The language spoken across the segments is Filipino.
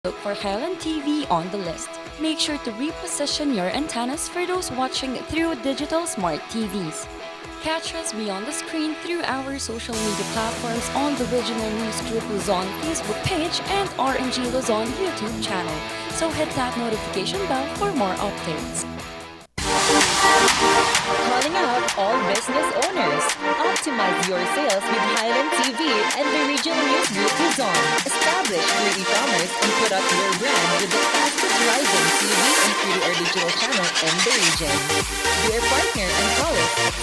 Look for Highland TV on the list. Make sure to reposition your antennas for those watching through digital smart TVs. Catch us beyond the screen through our social media platforms on the Regional News Group Luzon Facebook page and RNG Luzon YouTube channel. So hit that notification bell for more updates. Calling out all business owners. Optimize your sales with Highland TV and the Regional News Group Luzon. Establish your e-commerce and put up your brand with the fastest rising TV and free-to-air digital channel in the region. Be our partner and call us at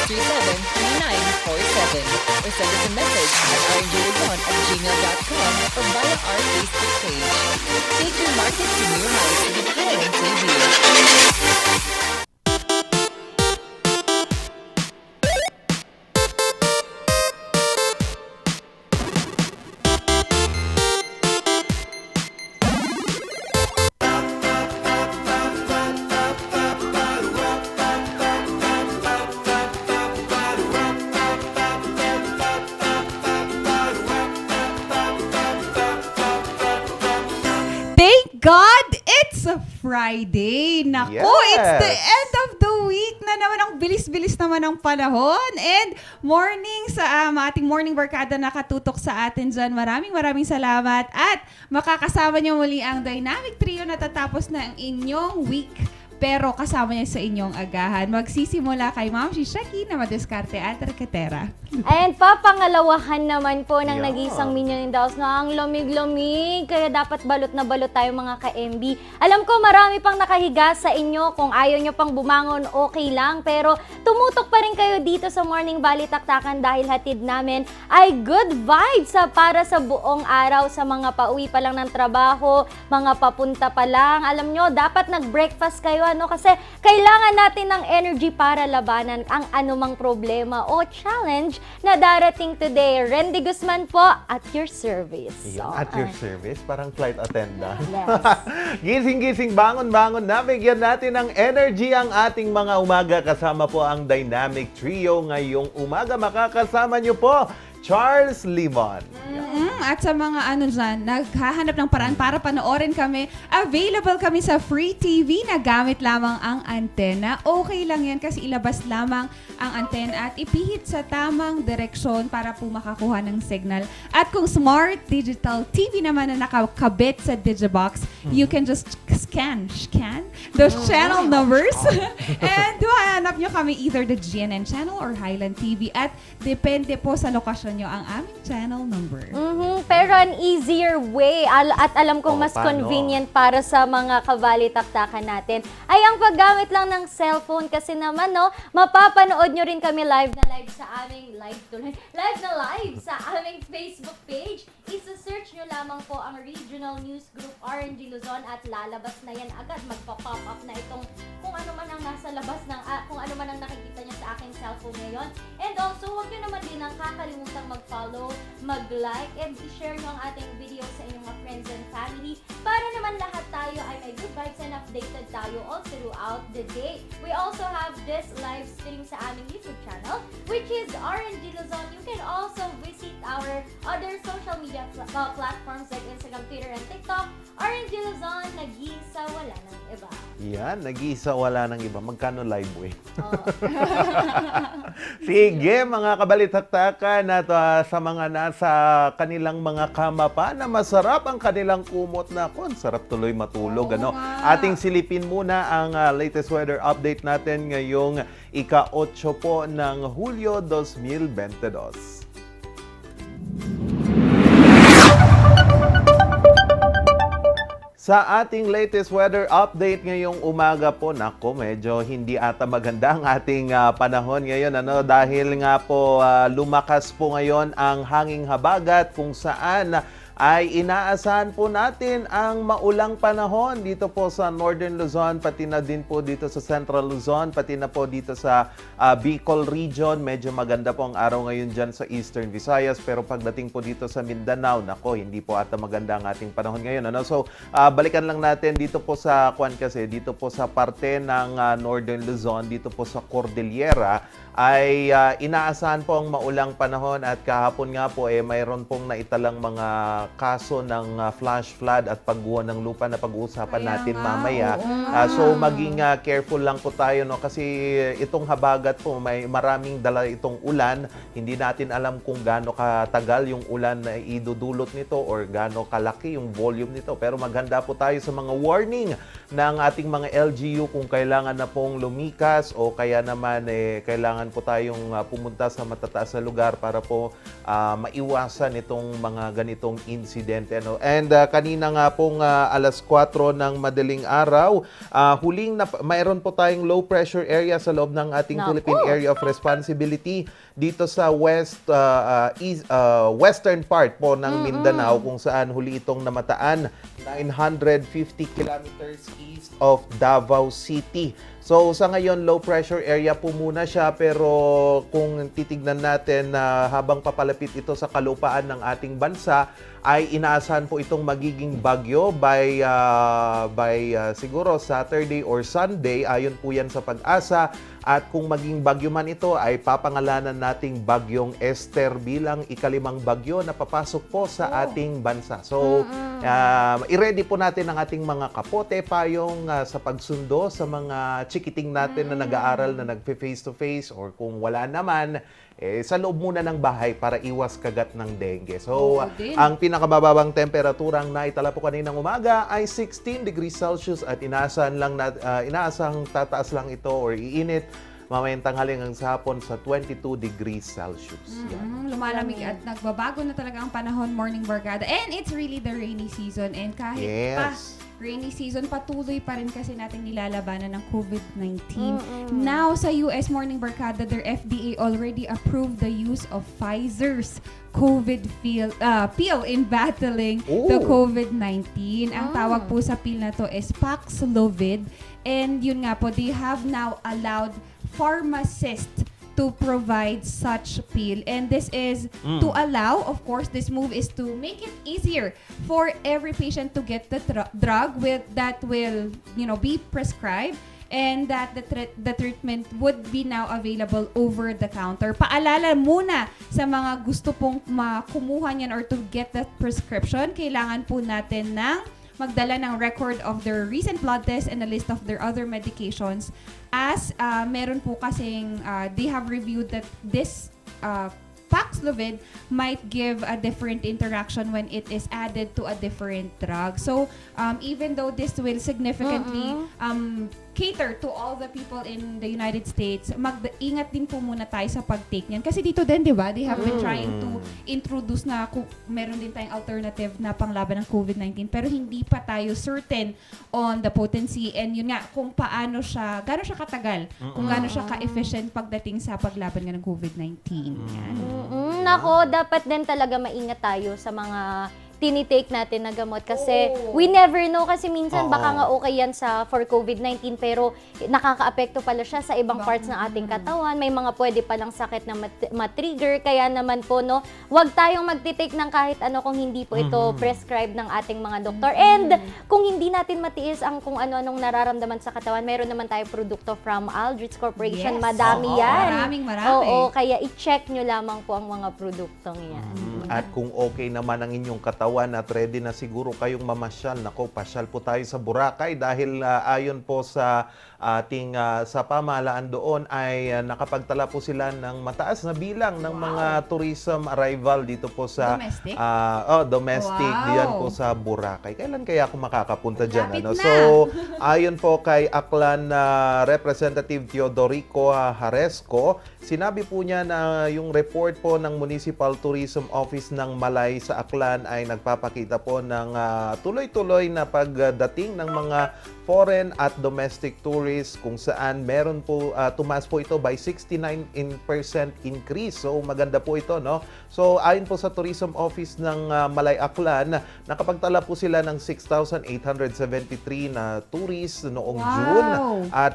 074-637-3947 or send us a message at rngluzon@gmail.com or via our Facebook page. Take your market to new heights with Highland TV. Thank God it's a Friday. Nako, it's the end of the week na naman. Ang bilis-bilis naman ng panahon. And morning sa ating morning barkada nakatutok sa atin dyan. Maraming salamat. At makakasama niyo muli ang Dynamic Trio na tatapos na ang inyong week. Pero kasama niya sa inyong agahan. Magsisimula kay Ma'am Shishaki na madiskarte at reketera. And papangalawahan naman po ng nag-iisang Minion in the House na ang lamig-lamig. Kaya dapat balot na balot tayo mga ka-MB. Alam ko marami pang nakahiga sa inyo. Kung ayaw nyo pang bumangon, okay lang. Pero tumutok pa rin kayo dito sa Morning Balitaktakan dahil hatid namin ay good vibes para sa buong araw sa mga pauwi pa lang ng trabaho, mga papunta pa lang. Alam nyo, dapat nag-breakfast kayo kasi kailangan natin ng energy para labanan ang anumang problema o challenge na darating today. Randy Guzman po at your service. At your service, parang flight attendant. Yes. Gising-gising, bangon-bangon na, bigyan natin ng energy ang ating mga umaga. Kasama po ang Dynamic Trio ngayong umaga. Makakasama nyo po, Charles Limon. At sa mga dyan, naghahanap ng paraan para panoorin kami, available kami sa Free TV na gamit lamang ang antena. Okay lang yan kasi ilabas lamang ang antena at ipihit sa tamang direksyon para po makakuha ng signal. At kung smart digital TV naman na nakakabit sa Digibox, you can just scan those channel numbers and hanap nyo kami either the GNN channel or Highland TV at depende po sa lokasyon nyo ang aming channel number. Pero an easier way at alam kong mas paano? convenient para sa mga kabalitaktakan natin ay ang paggamit lang ng cellphone kasi naman mapapanood nyo rin kami live sa aming Facebook page. Isa-search nyo lamang po ang Regional News Group RNG Luzon at lalabas na yan agad. Magpa-pop up na itong kung ano man ang nasa labas ng kung ano man ang nakikita nyo sa aking cellphone ngayon. And also, huwag nyo naman din ang kakalimutang mag-follow, mag-like, and i-share nyo ang ating video sa inyong mga friends and family para naman lahat tayo ay may good vibes and updated tayo all throughout the day. We also have this live stream sa aming YouTube channel, which is RNG Luzon. You can also visit our other social media platforms like Instagram, Twitter, and TikTok. RNG Luzon, nag-iisa, wala ng iba. Yan, nag-iisa, wala ng iba. Magkano live eh? Sige, mga kabalitaktakan at sa mga nasa kanilang mga kama pa na masarap ang kanilang kumot na sarap tuloy matulog. Ating silipin muna ang latest weather update natin ngayong ika-8 po ng Hulyo 2022. Sa ating latest weather update ngayong umaga po, medyo hindi ata maganda ang ating panahon ngayon. Dahil nga po lumakas po ngayon ang hanging habagat kung saan ay inaasahan po natin ang maulang panahon dito po sa Northern Luzon, pati na din po dito sa Central Luzon, pati na po dito sa Bicol region. Medyo maganda po ang araw ngayon dyan sa Eastern Visayas, pero pagdating po dito sa Mindanao, hindi po ata maganda ang ating panahon ngayon. So, balikan lang natin dito po sa dito po sa parte ng Northern Luzon, dito po sa Cordillera, ay inaasahan po ang maulang panahon at kahapon nga po mayroon pong naitalang mga kaso ng flash flood at pagguho ng lupa na pag-uusapan Kaya natin nga, mamaya. oo. So maging careful lang po tayo, no, kasi itong habagat po may maraming dala itong ulan. Hindi natin alam kung gaano katagal yung ulan na idudulot nito or gaano kalaki yung volume nito. Pero maghanda po tayo sa mga warning ng ating mga LGU kung kailangan na pong lumikas o kaya naman kailangan po tayong pumunta sa matataas na lugar para po maiwasan itong mga ganitong insidente. No? And kanina nga pong alas 4 ng madaling araw, mayroon po tayong low pressure area sa loob ng ating Naku. Philippine Area of Responsibility dito sa western part po ng Mindanao, kung saan huli itong namataan 950 kilometers east of Davao City. So sa ngayon, low pressure area po muna siya, pero kung titignan natin na habang papalapit ito sa kalupaan ng ating bansa, ay inaasahan po itong magiging bagyo by siguro Saturday or Sunday, ayon po yan sa pag-asa. At kung maging bagyo man ito, ay papangalanan nating Bagyong Esther bilang ikalimang bagyo na papasok po sa ating bansa. So, i-ready po natin ang ating mga kapote, payong sa pagsundo sa mga chikiting natin na nag-aaral na nag-face-to-face, or kung wala naman, sa loob muna ng bahay para iwas kagat ng dengue. So, ang pinakabababang temperaturang naitala po kaninang umaga ay 16 degrees Celsius at inaasang tataas lang ito or iinit mamayang tanghaling hanggang sa hapon sa 22 degrees Celsius. Yan. Lumalamig at nagbabago na talaga ang panahon, Morning Barkada. And it's really the rainy season. And kahit pa rainy season, patuloy pa rin kasi natin nilalabanan ng COVID-19. Now, sa US Morning Barkada, their FDA already approved the use of Pfizer's COVID pill in battling the COVID-19. Ang tawag po sa pill na to is Paxlovid. And yun nga po, they have now allowed pharmacists to provide such pill, and this is to allow, of course, this move is to make it easier for every patient to get the drug that will be prescribed, and that the treatment would be now available over the counter. Paalala muna sa mga gusto pong kumuha niyan or to get that prescription, kailangan po natin ng magdala ng record of their recent blood test and a list of their other medications, as meron po kasing they have reviewed that this Paxlovid might give a different interaction when it is added to a different drug. So even though this will significantly cater to all the people in the United States, mag-ingat din po muna tayo sa pag-take niyan. Kasi dito din, di ba, they have been trying to introduce na meron din tayong alternative na panglaban ng COVID-19, pero hindi pa tayo certain on the potency and yun nga, kung paano siya, gaano siya katagal, kung gaano siya ka-efficient pagdating sa paglaban nga ng COVID-19. Yan. Nako, dapat din talaga maingat tayo sa mga tinitake natin na gamot kasi we never know, kasi minsan baka nga okay yan for COVID-19 pero nakaka-apekto pala siya sa ibang parts ng ating katawan. May mga pwede palang sakit na matrigger, kaya naman po wag tayong magtitake ng kahit ano kung hindi po ito prescribed ng ating mga doktor. And kung hindi natin matiis ang kung ano-anong nararamdaman sa katawan, meron naman tayo produkto from Aldrich Corporation. Yes. Marami yan. Marami. Oo, kaya i-check nyo lamang po ang mga produktong yan. At kung okay naman ang inyong katawan at ready na siguro kayong mamasyal, nako, pasyal po tayo sa Boracay dahil ayon po sa ating sa pamahalaan doon ay nakapagtala po sila ng mataas na bilang ng mga tourism arrival dito po sa domestic diyan po sa Boracay. Kailan kaya ako makakapunta diyan, ano? So ayon po kay Aklan Representative Teodorico Haresco, sinabi po niya na yung report po ng Municipal Tourism Office ng Malay sa Aklan ay nagpapakita po ng tuloy-tuloy na pagdating ng mga foreign at domestic tourists, kung saan meron po tumaas po ito by 69% increase. So maganda po ito, no? So ayon po sa Tourism Office ng Malay Aklan, nakapagtala po sila ng 6,873 na tourists noong June at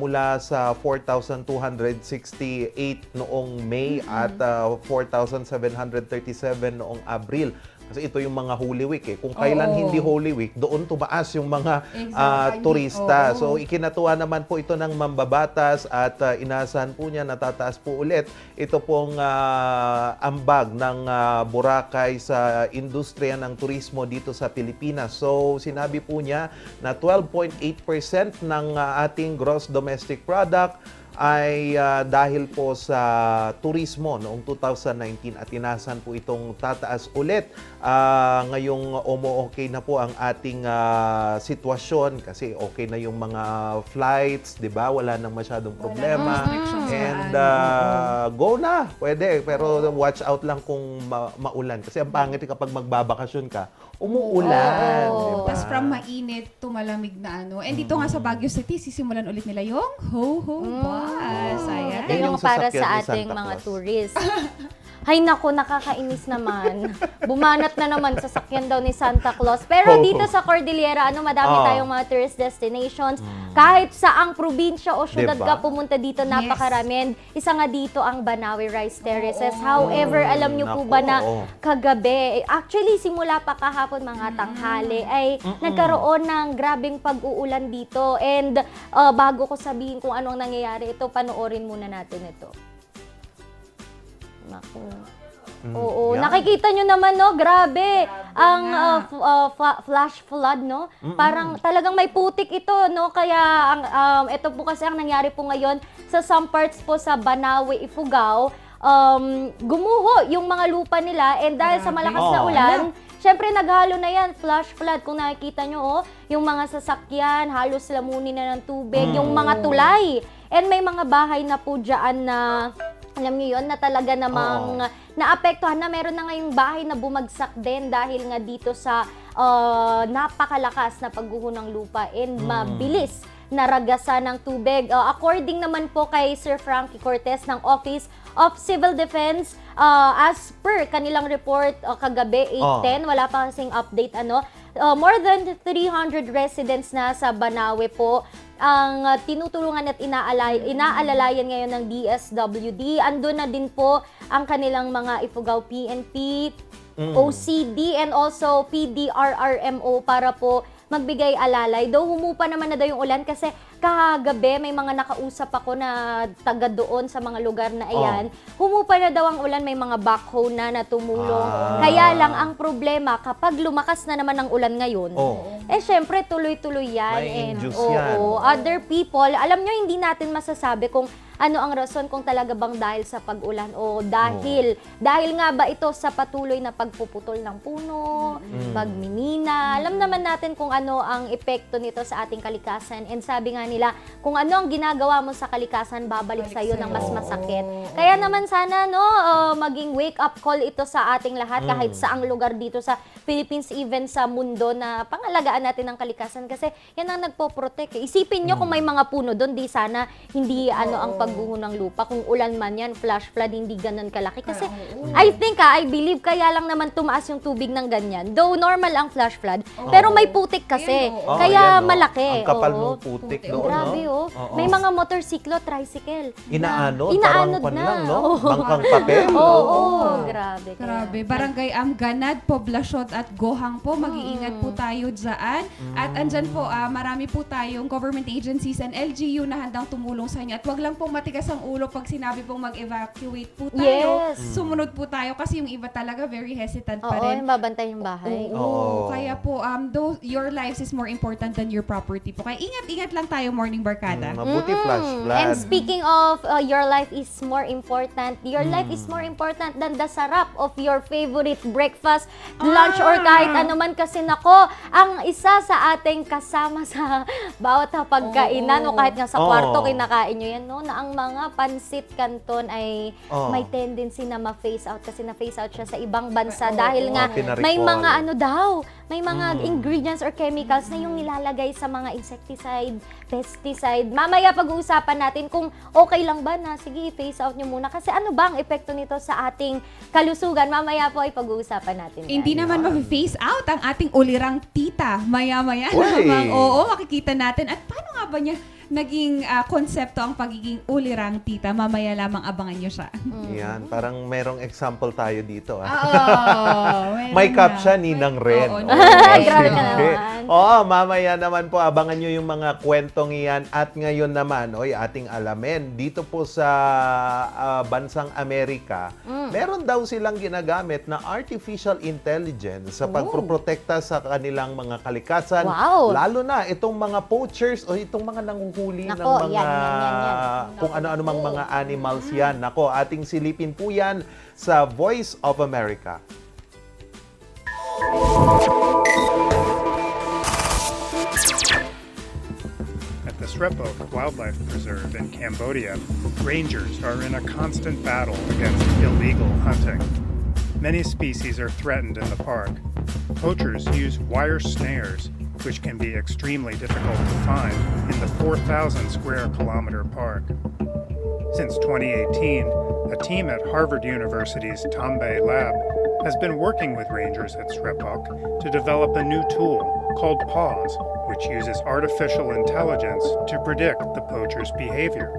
mula sa 4,268 noong May at 4,737 noong Abril. Kasi ito yung mga Holy Week eh. Kung kailan hindi Holy Week, doon tumaas yung mga Exactly. turista. Oo. So ikinatuwa naman po ito ng mambabatas at inasahan po niya natataas po ulit ito pong ambag ng Boracay sa industriya ng turismo dito sa Pilipinas. So sinabi po niya na 12.8% ng ating gross domestic product ay dahil po sa turismo noong 2019 at inasan po itong tataas ulit. Ngayong okay na po ang ating sitwasyon kasi okay na yung mga flights, 'di ba? Wala nang masyadong problema. restrictions And na go na, pwede. Pero watch out lang kung maulan kasi ang pangit kapag magbabakasyon ka, umuulan, Oo. 'di ba? Tapos from mainit to malamig na ano. And dito nga sa Baguio City, sisimulan ulit nila yung Ho-Ho Bus. Ayan. Ito Yan yung yung para sasakyan sa ni ating Santa mga Claus. tourist. Hay nako, nakakainis naman. Bumanat na naman sa sakyan daw ni Santa Claus. Pero dito sa Cordillera, madami tayong mga tourist destinations. Kahit saang probinsya o syudad Diba? ka pumunta dito, napakarami. And isa nga dito ang Banawe Rice Terraces. However, alam nyo po Nako, ba na oo. kagabi, actually simula pa kahapon mga tanghali, ay nagkaroon ng grabing pag-uulan dito. And bago ko sabihin kung anong nangyayari ito, panoorin muna natin ito. Naku. Oo, yan. nakikita nyo naman, no? Grabe. Ang flash flood, no? Parang talagang may putik ito, no? Kaya, ito po kasi ang nangyari po ngayon sa some parts po sa Banawe, Ifugao, gumuho yung mga lupa nila and dahil sa malakas na ulan, syempre naghalo na yan, flash flood. Kung nakikita nyo, yung mga sasakyan, halos lamunin na ng tubig, yung mga tulay. And may mga bahay na po dyan na alam niyo yun, na talaga namang naapektuhan na. Meron na ngayong bahay na bumagsak din dahil nga dito sa napakalakas na pagguho ng lupa and mabilis na ragasan ng tubig. According naman po kay Sir Frankie Cortez ng Office of Civil Defense, as per kanilang report kagabi, 8:10, wala pa kasing update more than 300 residents na sa Banawe po ang tinutulungan at inaalalayan ngayon ng DSWD. Andun na din po ang kanilang mga Ifugao PNP, OCD, and also PDRRMO para po magbigay alalay. Though humupa naman na daw yung ulan kasi kagabi may mga nakausap ako na taga doon sa mga lugar na ayan. Humupa na daw ang ulan, may mga backhoe na tumulong. Kaya lang ang problema, kapag lumakas na naman ang ulan ngayon, syempre tuloy-tuloy yan. May And induce yan. other people, alam nyo, hindi natin masasabi kung ano ang rason, kung talaga bang dahil sa pag-ulan o dahil nga ba ito sa patuloy na pagpuputol ng puno, pagminina. Alam naman natin kung ano ang epekto nito sa ating kalikasan. And sabi nga nila, kung ano ang ginagawa mo sa kalikasan, babalik sa iyo ng mas masakit. Kaya naman sana maging wake-up call ito sa ating lahat kahit saang lugar dito sa Philippines, even sa mundo, na pangalagaan natin ang kalikasan kasi yan ang nagpo-protect. Isipin nyo kung may mga puno doon, di sana hindi ang pagguho ng lupa. Kung ulan man yan, flash flood, hindi ganun kalaki. Kasi I believe kaya lang naman tumaas yung tubig ng ganyan. Though normal ang flash flood, pero may putik kasi. Kaya malaki. Ang kapal ng putik doon, Grabe, May mga motorsiklo, tricycle. Inaanod Inaanod parang na. lang, no? Bangkang papel. Grabe. Grabe. Barangay Ganad, Poblacion at Gohang po. Mag-iingat po tayo dyan. At andyan po, marami po tayong government agencies and LGU na handang tumulong sa inyo. At wag lang pong matigas ang ulo pag sinabi pong mag-evacuate po tayo. Yes. Sumunod po tayo kasi yung iba talaga very hesitant pa Oo, rin. yung babantay yung bahay. Oo. Kaya po, though your lives is more important than your property po. Kaya ingat-ingat lang tayo, Morning Barkada. Mabuti flash flood. And speaking of your life is more important, your life is more important than the sarap of your favorite breakfast, lunch, or kahit ano man. Kasi nako, ang isa sa ating kasama sa bawat pagkainan o kahit nga sa kwarto, kinakain nyo yan, no? Na ang mga pansit canton ay may tendency na ma-phase out kasi na-phase out siya sa ibang bansa dahil nga may mga may mga ingredients or chemicals na yung nilalagay sa mga insecticide, pesticide. Mamaya pag-uusapan natin kung okay lang ba na sige, phase out nyo muna. Kasi ano ba ang epekto nito sa ating kalusugan? Mamaya po ay pag-uusapan natin. Hindi naman ma-phase out ang ating ulirang tita. Maya-maya Uy! namang, makikita natin. At paano nga ba niya naging konsepto ang pagiging ulirang tita. Mamaya lamang abangan nyo siya. Yan, parang merong example tayo dito. Oo. May caption, Ninang Ren. Oo, Grabe ka sige. naman. Oo, mamaya naman po, abangan nyo yung mga kwentong iyan. At ngayon naman, ating alamin, dito po sa bansang Amerika, meron daw silang ginagamit na artificial intelligence sa pagproprotekta sa kanilang mga kalikasan. Wow. Lalo na itong mga poachers o itong mga nanguhuli ng Nako, mga yan. kung ano-ano mang mga animals yan. Nako, ating silipin po yan sa Voice of America. At the Srepok Wildlife Preserve in Cambodia, rangers are in a constant battle against illegal hunting. Many species are threatened in the park. Poachers use wire snares, which can be extremely difficult to find in the 4,000 square kilometer park. Since 2018, a team at Harvard University's Tambay Lab has been working with rangers at Srepok to develop a new tool called PAWS, which uses artificial intelligence to predict the poacher's behavior.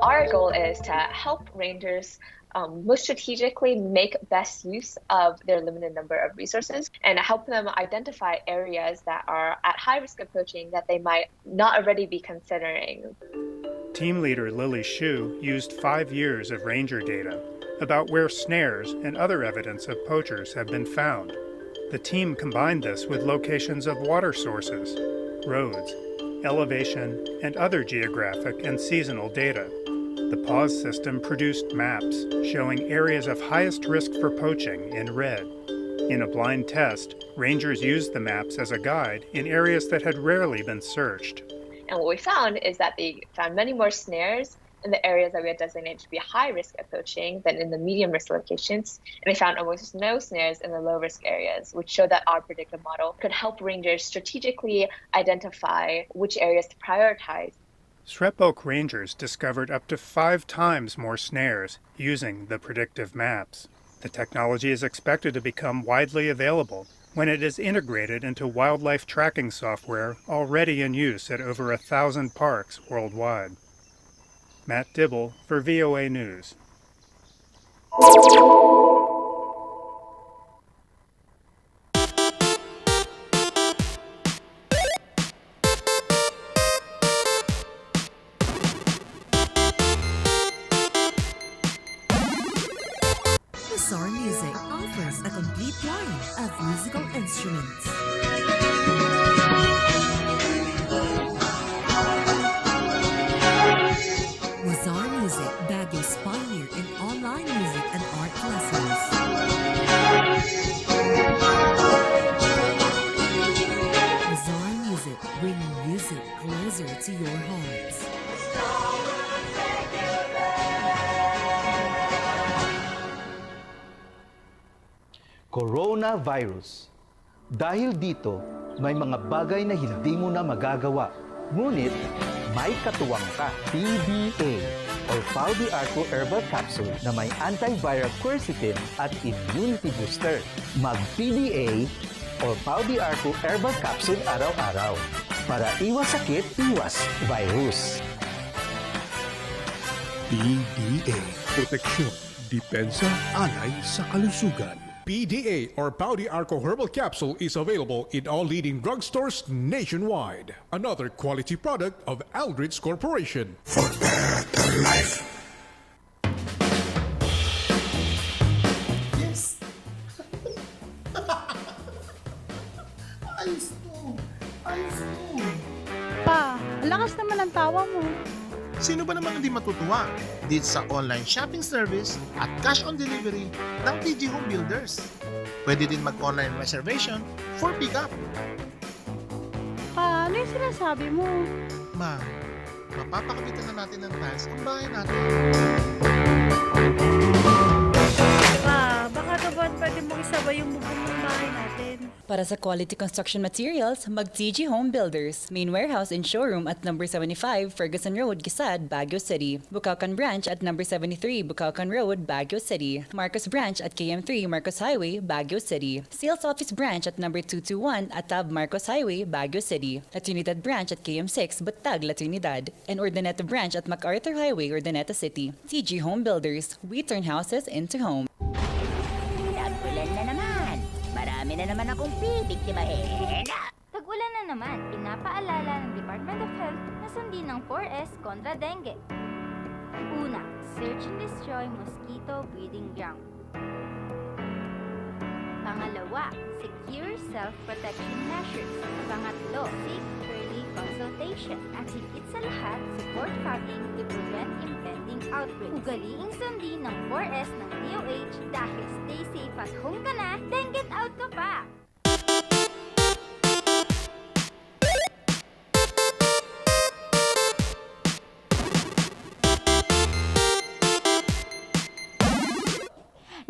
Our goal is to help rangers most strategically make best use of their limited number of resources and help them identify areas that are at high risk of poaching that they might not already be considering. Team leader Lily Shu used 5 years of ranger data about where snares and other evidence of poachers have been found. The team combined this with locations of water sources, roads, elevation, and other geographic and seasonal data. The PAWS system produced maps showing areas of highest risk for poaching in red. In a blind test, rangers used the maps as a guide in areas that had rarely been searched. And what we found is that they found many more snares in the areas that we had designated to be high risk of poaching than in the medium risk locations. And they found almost no snares in the low risk areas, which showed that our predictive model could help rangers strategically identify which areas to prioritize. Srepok rangers discovered up to 5 times more snares using the predictive maps. The technology is expected to become widely available when it is integrated into wildlife tracking software already in use at over 1,000 parks worldwide. Matt Dibble for VOA News. Bizarre Music offers a complete line of musical instruments. Bizarre Music, Baguio's pioneer in online music and art lessons. Bizarre Music, bringing music closer to your hearts. Coronavirus. Dahil dito, may mga bagay na hindi mo na magagawa. Ngunit, may katuwang ka. PDA or Pau de Arco Herbal Capsule na may antiviral quercetin at immunity booster. Mag-PDA or Pau de Arco Herbal Capsule araw-araw. Para iwas sakit, iwas virus. PDA. Proteksyon, depensa, alay sa kalusugan. PDA or Pau de Arco Herbal Capsule is available in all leading drugstores nationwide. Another quality product of Aldrich Corporation. For better life. Yes! Ayos to! Ayos to! Pa, lakas naman ang tawa mo. Sino ba naman hindi matutuwa dito sa online shopping service at cash on delivery ng PG Home Builders? Pwede din mag-online reservation for pickup. Pa, ano yung sinasabi mo? Ma, mapapakabitan na natin ng tiles ang bahay natin. Pa, baka naman pwede mong isabay yung bubong ng bahay natin. Para sa quality construction materials, mag-TG Home Builders. Main warehouse and showroom at number 75 Ferguson Road, Gisad, Baguio City. Bukakan Branch at number 73 Bukakan Road, Baguio City. Marcos Branch at KM3 Marcos Highway, Baguio City. Sales Office Branch at number 221 Atab Marcos Highway, Baguio City. La Trinidad Branch at KM6 Batag, La Trinidad. And Urdaneta Branch at MacArthur Highway, Urdaneta City. TG Home Builders. We turn houses into home. Tag-ulan na naman. Marami na naman akong bibiktimahin. Tag-ulan na naman, pinapaalala ng Department of Health na sundin ng 4S kontra dengue. Una, search and destroy mosquito breeding ground. Pangalawa, secure self-protection measures. Pangatlo, seek early consultation. At higit sa lahat, support funding to prevent impending outbreaks. Ugaliing sundin ng 4S ng DOH dahil stay safe at home ka na, then get out ka pa!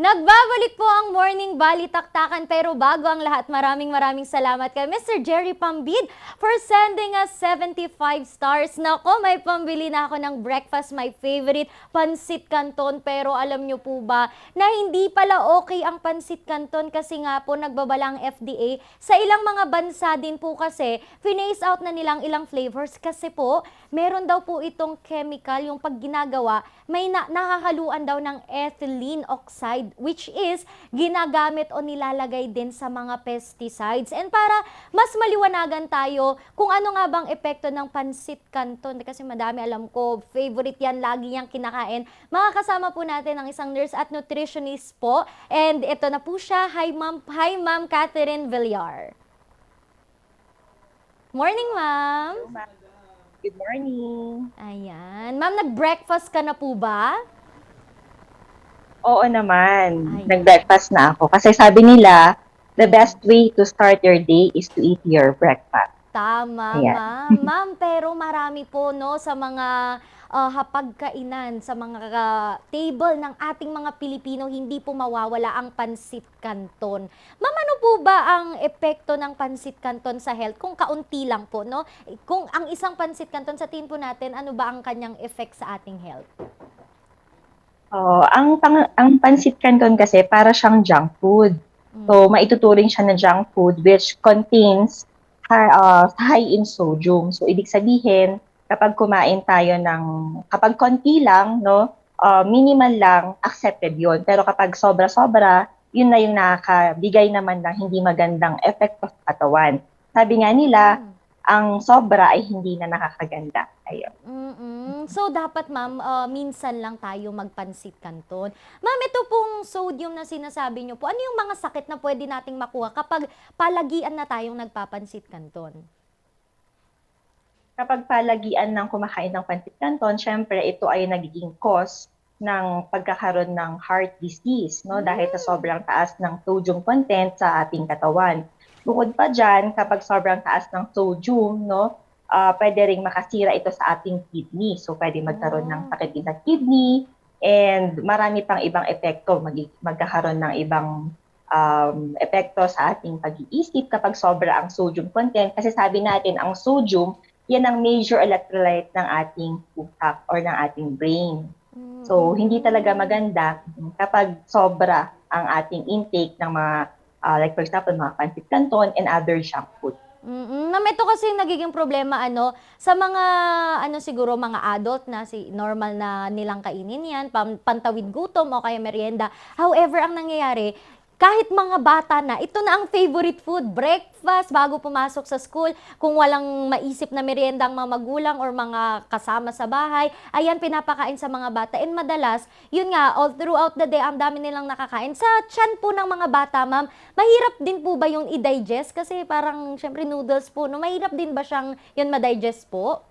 Nagbabalik po ang Morning Balitaktakan, pero bago ang lahat, maraming salamat kay Mr. Jerry Pambid for sending us 75 stars. Nako, may pambili na ako ng breakfast, my favorite, Pansit Canton. Pero alam nyo po ba na hindi pala okay ang Pansit Canton kasi nga po nagbabala ang FDA. Sa ilang mga bansa din po kasi, finace out na nilang ilang flavors kasi po, meron daw po itong chemical, yung pag ginagawa, may nakakaluan daw ng ethylene oxide, which is ginagamit o nilalagay din sa mga pesticides. And para mas maliwanagan tayo kung ano nga bang epekto ng Pansit Canton, kasi madami alam ko, favorite yan, lagi yang kinakain. Makakasama po natin ang isang nurse at nutritionist po. And ito na po siya. Hi Ma'am Catherine Villar. Morning, Ma'am. Good morning. Ayan. Ma'am, nag-breakfast ka na po ba? Oo naman. Nag-breakfast na ako. Kasi sabi nila, the best way to start your day is to eat your breakfast. Tama, Ayan. Ma'am. Ma'am, pero marami po no sa mga hapagkainan, sa mga table ng ating mga Pilipino, hindi po mawawala ang Pansit Canton. Ma'am, ano po ba ang epekto ng Pansit Canton sa health? Kung kaunti lang po, no? Kung ang isang Pansit Canton, sa tingin po natin, ano ba ang kanyang effect sa ating health? Ang Pansit Canton kasi para siyang junk food. So, maituturing siya na junk food which contains high in sodium. So, ibig sabihin, kapag kumain tayo kapag konti lang, no, minimal lang, accepted yon. Pero kapag sobra-sobra, yun na yung nakakabigay naman ng hindi magandang epekto sa katawan. Sabi nga nila, ang sobra ay hindi na nakakaganda. Ayun. So, dapat ma'am, minsan lang tayo magpansit canton. Ma'am, ito pong sodium na sinasabi nyo po, ano yung mga sakit na pwede nating makuha kapag palagian na tayong nagpapansit canton? Kapag palagian ng kumakain ng pansit canton, syempre ito ay nagiging cause ng pagkakaroon ng heart disease, no? Dahil sa sobrang taas ng sodium content sa ating katawan. Bukod pa dyan, kapag sobrang taas ng sodium, no, pwede ring makasira ito sa ating kidney. So, pwede magkaroon ng sakit din sa kidney and marami pang ibang epekto. Magkakaroon ng ibang epekto sa ating pag-iisip kapag sobra ang sodium content. Kasi sabi natin, ang sodium, yan ang major electrolyte ng ating utak or ng ating brain. So, hindi talaga maganda kapag sobra ang ating intake ng mga, like for example, mga pansit canton and other junk food. Ma'am, ito kasi yung nagiging problema sa mga siguro mga adult na normal na nilang kainin yan, pantawid gutom o kaya merienda. However, ang nangyayari, kahit mga bata na, ito na ang favorite food, breakfast, bago pumasok sa school, kung walang maisip na merienda ang mga magulang or mga kasama sa bahay, ayan, pinapakain sa mga bata. And madalas, yun nga, all throughout the day, ang dami nilang nakakain. Sa tiyan po ng mga bata, ma'am, mahirap din po ba yung i-digest? Kasi parang, syempre, noodles po, no? Mahirap din ba siyang yun ma-digest po?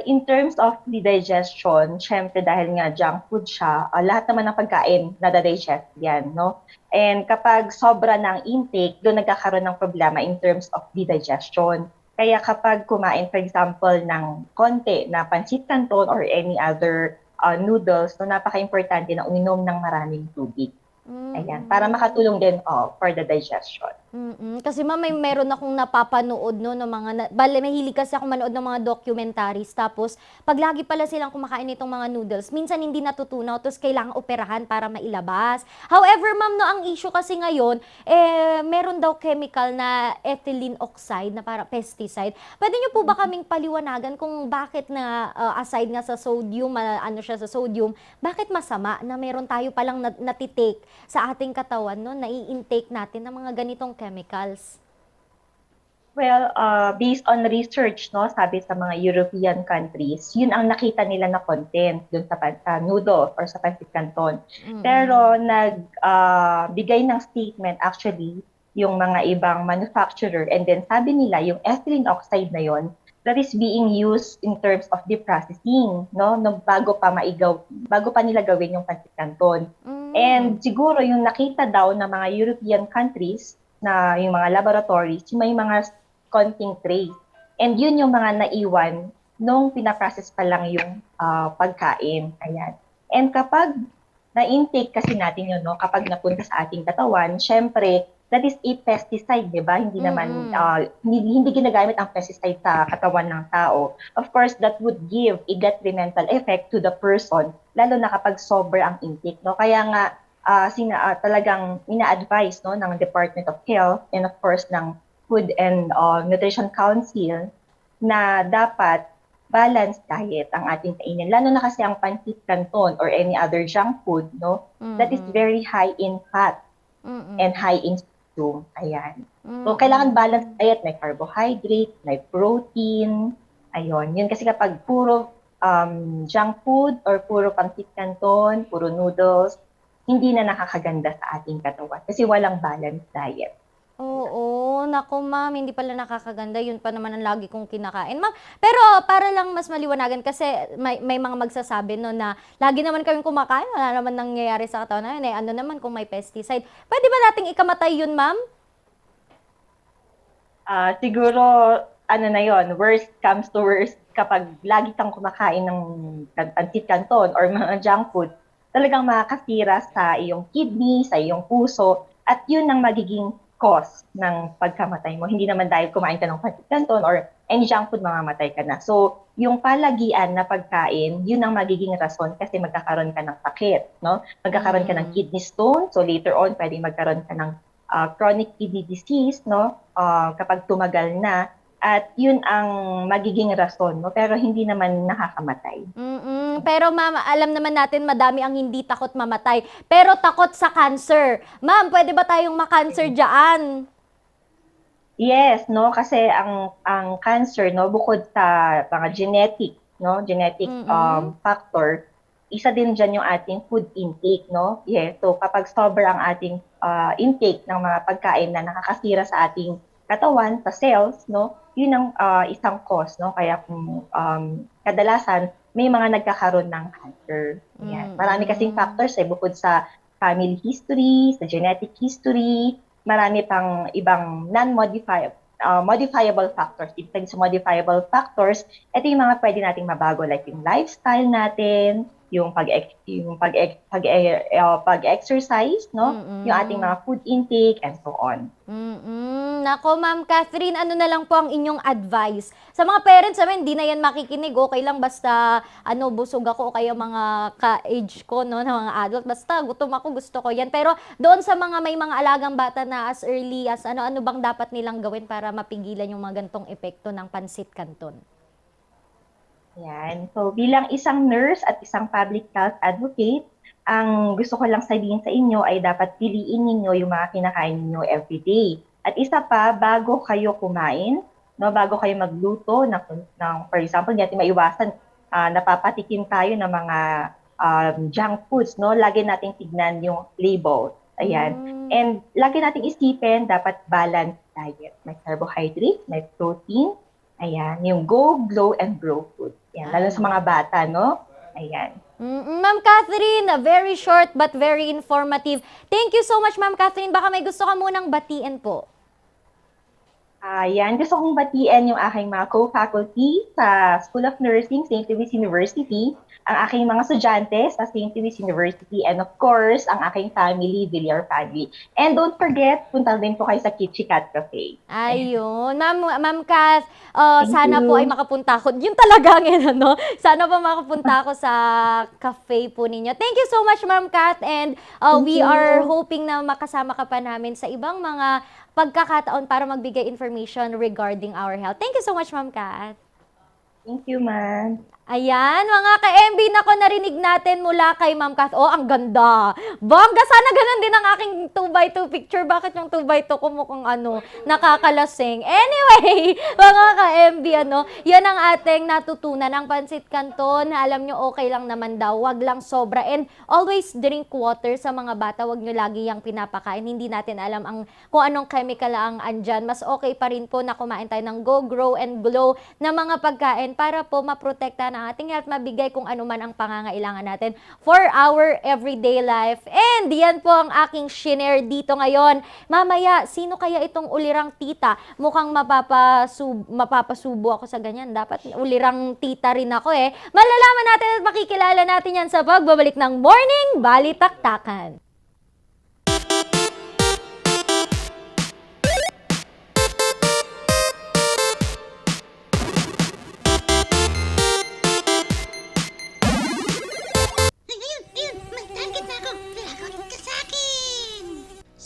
In terms of the digestion, syempre dahil nga junk food siya, lahat naman ng pagkain nadadigest yan, no? And kapag sobra ng intake, doon nagkakaroon ng problema in terms of the digestion. Kaya kapag kumain, for example, ng konti na pansit canton or any other noodles, no, napaka-importante na uminom ng maraming tubig. Ayan, para makatulong din for the digestion. Kasi ma'am, meron akong napapanood no ng mga bale mahilig kasi ako manood ng mga documentaries, tapos pag lagi pala silang kumakain nitong mga noodles, minsan hindi natutunaw, tapos kailangan operahan para mailabas. However ma'am, no, ang issue kasi ngayon meron daw chemical na ethylene oxide na para pesticide. Pwede niyo po ba kaming paliwanagan kung bakit na aside nga sa sodium, ano siya sa sodium, bakit masama na meron tayo palang natitake sa ating katawan, no, na i-intake natin ng mga ganitong chemicals? Well, based on research, no, sabi sa mga European countries, yun ang nakita nila na content dun sa noodle or sa pancit canton. Pero nagbigay ng statement actually yung mga ibang manufacturer, and then sabi nila yung ethylene oxide na yon that is being used in terms of the processing, no, bago pa nila gawin yung pancit canton. And siguro yung nakita daw ng mga European countries na yung mga laboratories, yung may mga konting trace. And yun yung mga naiwan nung pinaprocess pa lang yung pagkain. Ayan. And kapag na-intake kasi natin yun, no, kapag napunta sa ating katawan, syempre, that is a pesticide, di ba? Hindi naman, hindi ginagamit ang pesticide sa katawan ng tao. Of course, that would give a detrimental effect to the person, lalo na kapag sober ang intake, no? Kaya nga, talagang ina-advise, no, ng Department of Health and of course ng Food and Nutrition Council na dapat balanced diet ang ating kainin. Lalo na kasi ang pancit canton or any other junk food, no, that is very high in fat and high in sodium. Ayan. So, kailangan balanced diet, may carbohydrate, may protein. Ayun. Yun kasi kapag puro junk food or puro pancit canton, puro noodles, hindi na nakakaganda sa ating katawan kasi walang balanced diet. Oo, naku ma'am, hindi pala nakakaganda. Yun pa naman ang lagi kong kinakain. Ma'am, pero para lang mas maliwanagan kasi may mga magsasabi no na lagi naman kaming kumakain, wala naman nangyayari sa katawan namin. Ano naman kung may pesticide. Pwede ba nating ikamatay yun, ma'am? Siguro, ano na yon, worst comes to worst, kapag lagi kang kumakain ng pancit canton or mga junk food, talagang makakasira sa iyong kidney, sa iyong puso, at yun ang magiging cause ng pagkamatay mo. Hindi naman dahil kumain ka ng pancit canton or any junk food, mamamatay ka na. So, yung palagian na pagkain, yun ang magiging rason kasi magkakaroon ka ng sakit, no? Magkakaroon ka ng kidney stone, so later on, pwedeng magkaroon ka ng chronic kidney disease, no? Kapag tumagal na, at yun ang magiging rason, no? Pero hindi naman nakakamatay. Pero ma'am, alam naman natin madami ang hindi takot mamatay. Pero takot sa cancer. Ma'am, pwede ba tayong ma-cancer dyan? Yes, no? Kasi ang cancer, no, bukod sa mga genetic factor, isa din dyan yung ating food intake, no? Yes, so kapag sobra ang ating intake ng mga pagkain na nakakasira sa ating katawan, sa cells, no? Yun ang isang cause, no? Kaya kung kadalasan may mga nagkakaroon ng cancer. Yan. Marami kasing factors bukod sa family history, sa genetic history, marami pang ibang modifiable factors. Ibig sa modifiable factors, ito yung mga pwede nating mabago like yung lifestyle natin, yung pag-exercise, no? Yung ating mga food intake and so on. Nako, Ma'am Catherine, ano na lang po ang inyong advice? Sa mga parents namin, hindi na yan makikinig. Okay lang basta busog ako o kaya mga ka-age ko, no, na mga adult. Basta gutom ako, gusto ko yan. Pero doon sa mga may mga alagang bata na as early as ano bang dapat nilang gawin para mapigilan yung mga gantong epekto ng pancit canton? Yan. So, bilang isang nurse at isang public health advocate, ang gusto ko lang sabihin sa inyo ay dapat piliin ninyo yung mga kinakain ninyo everyday. At isa pa, bago kayo kumain, no, bago kayo magluto, for example, hindi natin maiwasan, napapatikim tayo ng mga junk foods, no? Lagi nating tignan yung label. Ayan. And lagi nating isipin, dapat balanced diet. May carbohydrate, may protein, ayan, yung go, glow, and grow food. Ayan, lalo sa mga bata, no? Ayan. Ma'am Catherine, very short but very informative. Thank you so much, Ma'am Catherine. Baka may gusto ka munang batiin po. Yan, gusto kong batiin yung aking mga co-faculty sa School of Nursing, St. Louis University, ang aking mga estudyante sa St. Louis University, and of course, ang aking family, Villar family. And don't forget, punta din po kayo sa Kitchi Cat Cafe. Ayun. Ma'am Kath, Thank sana you. po ay makapunta ako. Yun talaga ang ano. Sana po makapunta ako sa cafe po ninyo. Thank you so much, Ma'am Kath. And we you. are hoping na makasama ka pa namin sa ibang mga pagkakataon para magbigay information regarding our health. Thank you so much, Ma'am Kath. Thank you, ma'am. Ayan, mga ka-MB, nako narinig natin mula kay Ma'am Kath. Oh, ang ganda. Bongga, sana ganun din ang aking 2x2 picture. Bakit yung 2x2 ko mukhang nakakalasing? Anyway, mga ka-MB, yan ang ating natutunan. Ang pansit canton, alam nyo, okay lang naman daw. Wag lang sobra. And always drink water sa mga bata. Wag nyo lagi yung pinapakain. Hindi natin alam kung anong chemical ang andyan. Mas okay pa rin po na kumain tayo ng Go, Grow, and Glow na mga pagkain para po maprotekta ang ating health, mabigay kung ano man ang pangangailangan natin for our everyday life. And yan po ang aking shinare dito ngayon. Mamaya, sino kaya itong ulirang tita? Mukhang mapapasubo ako sa ganyan. Dapat ulirang tita rin ako eh. Malalaman natin at makikilala natin yan sa pagbabalik ng Morning Balitaktakan.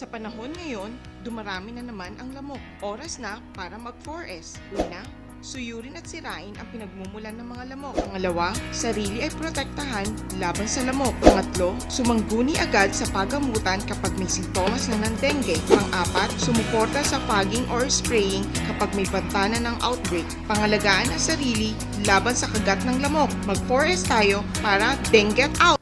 Sa panahon ngayon, dumarami na naman ang lamok. Oras na para mag-4S. Una, suyurin at sirain ang pinagmumulan ng mga lamok. Pangalawa, sarili ay protektahan laban sa lamok. Pangatlo, sumangguni agad sa pagamutan kapag may sintomas na ng dengue. Pang-apat, sumuporta sa fogging or spraying kapag may bantana ng outbreak. Pangalagaan ang sarili laban sa kagat ng lamok. Mag-4S tayo para dengue out!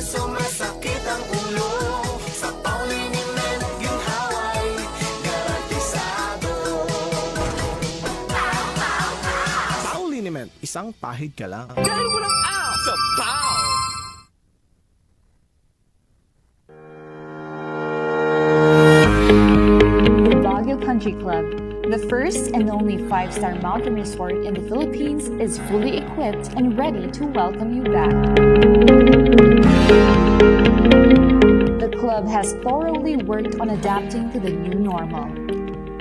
So masakit ang ulo sa Pauliniment yung haway garantisado. Pauliniment, isang pahid ka lang. Dahil walang out sa Pau! The Baguio Country Club, the first and only 5-star mountain resort in the Philippines, is fully equipped and ready to welcome you back. The club has thoroughly worked on adapting to the new normal.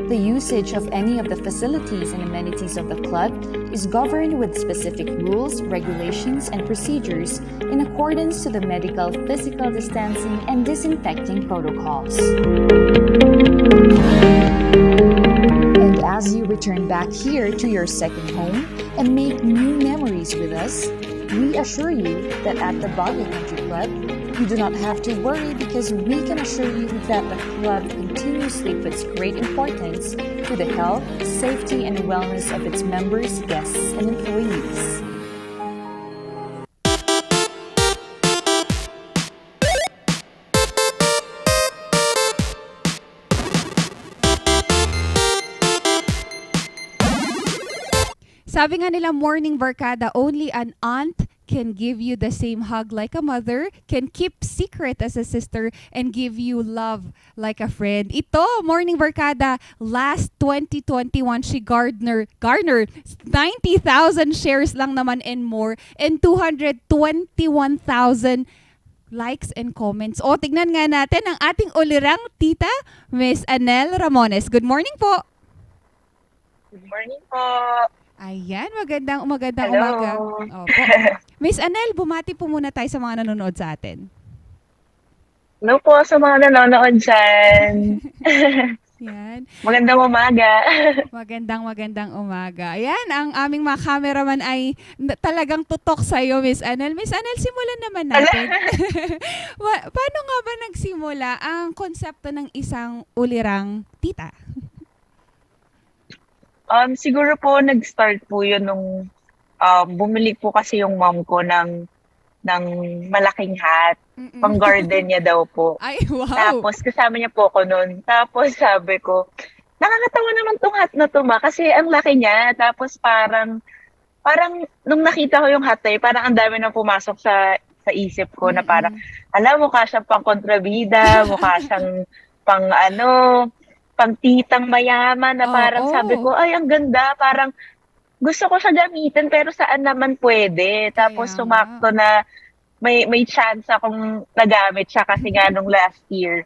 The usage of any of the facilities and amenities of the club is governed with specific rules, regulations, and procedures in accordance to the medical, physical distancing, and disinfecting protocols. And as you return back here to your second home and make new memories with us, we assure you that at the Baguio Country Club, you do not have to worry because we can assure you that the club continuously puts great importance to the health, safety, and wellness of its members, guests, and employees. Sabi nga nila, morning barkada, only an aunt can give you the same hug like a mother, can keep secret as a sister, and give you love like a friend. Ito, morning barkada, last 2021, she garnered 90,000 shares lang naman and more, and 221,000 likes and comments. O, tignan nga natin ang ating ulirang tita, Miss Anel Ramones. Good morning po. Good morning po. Ayan, magandang umaga. Opo. Miss Anel, bumati po muna tayo sa mga nanonood sa atin. Hello po sa mga nanonood dyan. Yan. Magandang umaga. Magandang umaga. Ayan, ang aming mga cameraman ay talagang tutok sa'yo, Miss Anel. Miss Anel, simulan naman natin. Paano nga ba nagsimula ang konsepto ng isang ulirang tita? Siguro po nag-start po yun nung bumili po kasi yung mom ko ng ng malaking hat. Pang garden niya daw po. Ay, wow. Tapos kasama niya po ako noon. Tapos sabi ko, nakakatawa naman tong hat na to, ma, kasi ang laki niya. Tapos parang nung nakita ko yung hat na yun, parang ang dami nang pumasok sa isip ko na parang, alam, mukha siyang pang kontrabida, mukha siyang pang pang titang mayaman na parang sabi ko, ay, ang ganda, parang gusto ko siya gamitin pero saan naman pwede. Tapos sumakto na may chance akong nagamit siya kasi nga nung last year,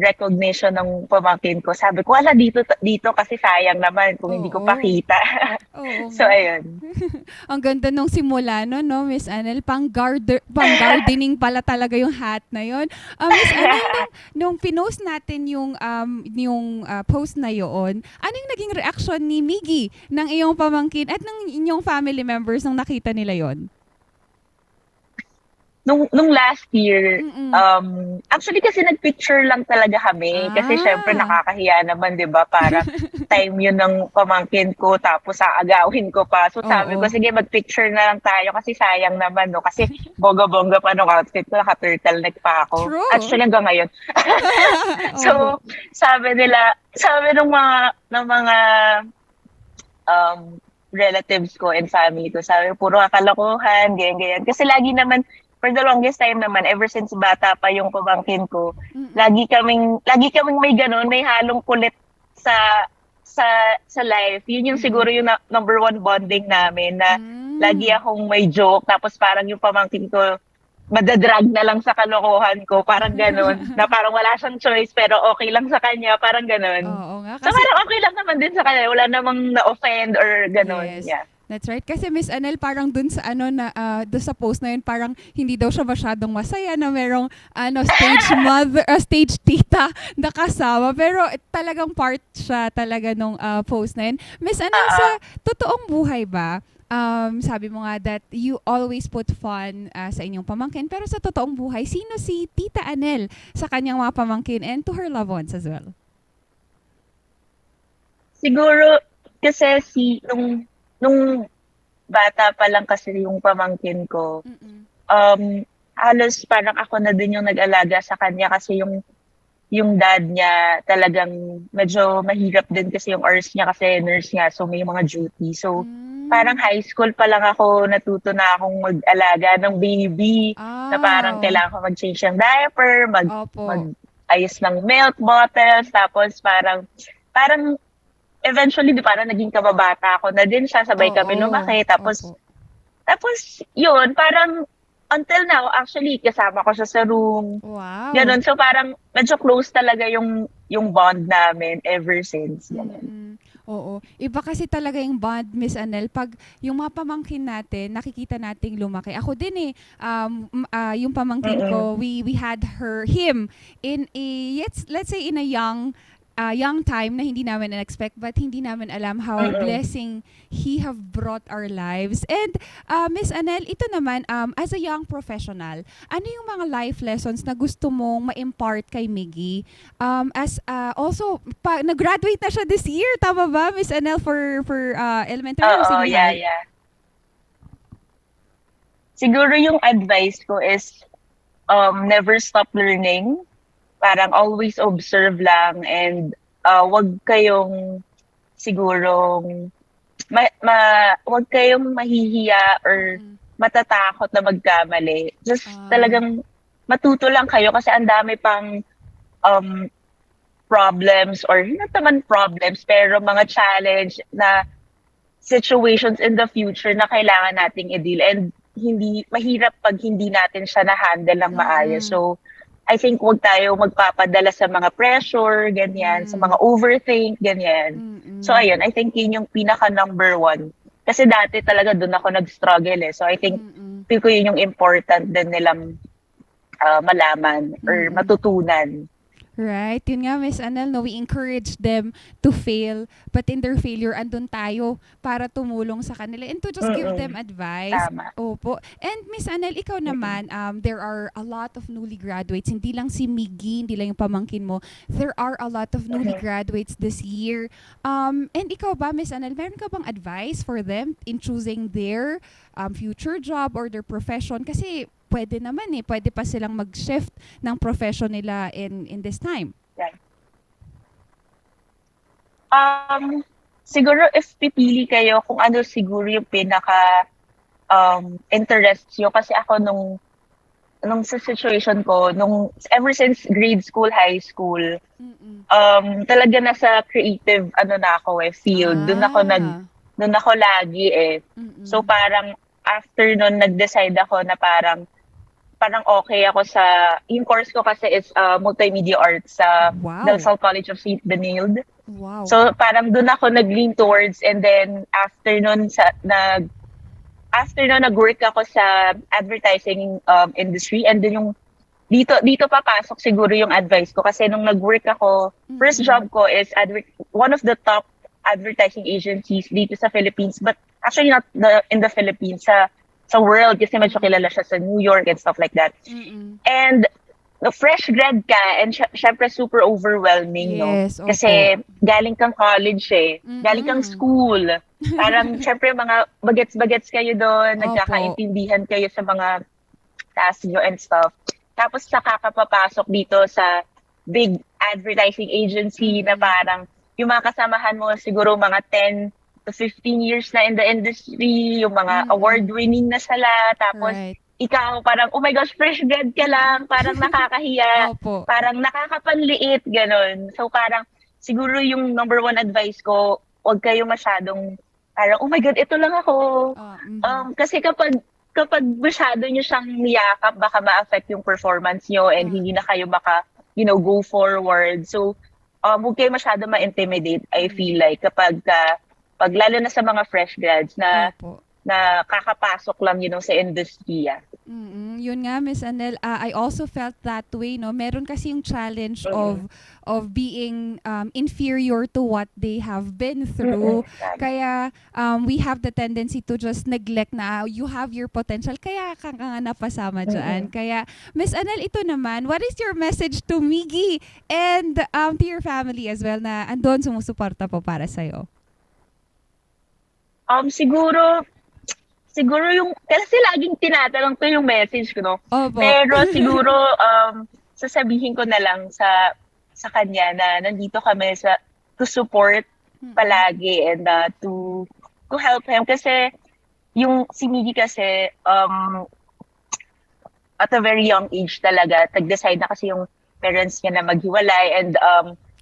recognition ng pamangkin ko. Sabi ko, wala dito kasi sayang naman kung hindi ko pakita. So, ayun. Ang ganda nung simula no, Miss Anel. Pang-gardening pala talaga yung hat na yun. Miss Anel, nung pinost natin yung post na yun, ano yung naging reaction ni Miggy ng iyong pamangkin at ng inyong family members nung nakita nila yon? Nung last year, actually kasi nagpicture lang talaga kami. Kasi syempre nakakahiya naman, di ba? Para time yun ng pamangkin ko, tapos aagawin ko pa. So sabi ko, sige, magpicture na lang tayo kasi sayang naman, no? Kasi bongga-bongga pa nung outfit ko, naka-turtleneck pa ako. True. Actually, hanggang ngayon. So, sabi ng mga relatives ko and family ko, sabi, puro kakalokohan, ganyan. Kasi lagi naman, for the longest time naman, ever since bata pa yung pamangkin ko, lagi kaming may ganun, may halong kulit sa life. Yun yung siguro yung number one bonding namin na lagi akong may joke, tapos parang yung pamangkin ko, madadrag na lang sa kalokohan ko, parang ganun, na parang wala siyang choice, pero okay lang sa kanya, parang ganun. Oo nga. So parang okay lang naman din sa kanya, wala namang na-offend or ganun. Yes. Yeah. That's right. Kasi Miss Anel, parang dun sa dun sa post na yun, parang hindi daw siya masyadong masaya na merong stage tita na kasama. Pero talagang part siya talaga nung post na yun. Miss Anel, sa totoong buhay ba, sabi mo nga that you always put fun sa inyong pamangkin. Pero sa totoong buhay, sino si Tita Anel sa kanyang mga pamangkin and to her loved ones as well? Siguro, kasi nung bata pa lang kasi yung pamangkin ko, halos parang ako na din yung nag-alaga sa kanya kasi yung dad niya talagang medyo mahirap din kasi yung hours niya kasi nurse niya, so may mga duty. So, parang high school pa lang ako natuto na akong mag-alaga ng baby, na parang kailangan ko mag-change ng diaper, mag-ayos ng milk bottles, tapos parang eventually, di parang naging kababata ako na din siya, sabay kami lumaki. Tapos yun, parang until now, actually, kasama ko siya sa room. Wow. Ganun. So parang medyo close talaga yung bond namin ever since. Oo. Iba kasi talaga yung bond, Miss Anel, pag yung mga pamangkin natin, nakikita nating lumaki. Ako din yung pamangkin ko, we had him in let's say in a young time na hindi namin expect but hindi namin alam how blessing he have brought our lives. And Miss Anel, ito naman, as a young professional, ano yung mga life lessons na gusto mong ma-impart kay Miggy? Also, nag-graduate na siya this year, tama ba, Miss Anel, for elementary or senior? Yeah. Siguro yung advice ko is never stop learning. Parang always observe lang and wag kayong sigurong wag kayong mahihiya or matatakot na magkamali. Just talagang matuto lang kayo kasi ang dami pang problems or not naman problems pero mga challenge na situations in the future na kailangan nating i-deal and hindi mahirap pag hindi natin siya na-handle ng maayos. So I think wag tayo magpapadala sa mga pressure, ganyan, sa mga overthink, ganyan. So ayun, I think yun yung pinaka number one. Kasi dati talaga doon ako nag-struggle So I think feel ko yun yung important din nilang malaman or matutunan. Right. Yun nga, Miss Anel, no, we encourage them to fail, but in their failure, andun tayo para tumulong sa kanila and to just give them advice. Tama. Opo. And Miss Anel, ikaw naman, there are a lot of newly graduates. Hindi lang si Miggy, hindi lang yung pamangkin mo. There are a lot of newly graduates this year. And ikaw ba, Miss Anel, meron ka bang advice for them in choosing their future job or their profession? Kasi pwede naman pwede pa silang mag-shift ng profession nila in this time. Right. Siguro if pipili kayo kung ano siguro yung pinaka interest nyo, kasi ako nung sa situation ko, ever since grade school, high school, talaga nasa creative na ako field. Doon ako lagi So parang after nun nag-decide ako na parang okay ako sa, yung course ko kasi is multimedia arts sa Del Sal College of St. Benilde. Wow. So parang doon ako nag-lean towards, and then after nun nag-work ako sa advertising industry, and then yung dito papasok siguro yung advice ko, kasi nung nag-work ako, first job ko is one of the top advertising agencies dito sa Philippines, but actually not in the Philippines, sa world, kasi medyo kilala siya sa New York and stuff like that. And fresh grad ka, and syempre super overwhelming, Yes, no? Kasi galing kang college galing kang school. Parang syempre mga bagets-bagets kayo doon, nagkakaintindihan kayo sa mga tasks nyo and stuff. Tapos saka ka papasok dito sa big advertising agency na parang yung mga kasamahan mo siguro mga 10 to 15 years na in the industry, yung mga award-winning na sila, tapos ikaw parang, oh my gosh, fresh grad ka lang, parang nakakahiya, parang nakakapanliit, ganun. So parang, siguro yung number one advice ko, huwag kayo masyadong, parang, oh my God, ito lang ako. Kasi kapag masyado nyo siyang niyakap, baka ma-affect yung performance nyo and hindi na kayo go forward. So, huwag kayo masyado ma-intimidate, I feel like, kapag lalo na sa mga fresh grads na kakapasok lang sa industry. Yun nga, Miss Anel, I also felt that way, no? Meron kasi yung challenge of being inferior to what they have been through. Kaya we have the tendency to just neglect na you have your potential, kaya ka nga napasama dyan. Kaya, Miss Anel, ito naman, what is your message to Miggy and to your family as well na andon sumusuporta po para sa'yo? Siguro yung, kasi laging tinatanong to yung message ko, no? Pero siguro, sasabihin ko na lang sa kanya na nandito kami to support palagi and to help him. Kasi yung si Miggy kasi, at a very young age talaga, nag-decide na kasi yung parents niya na maghiwalay, and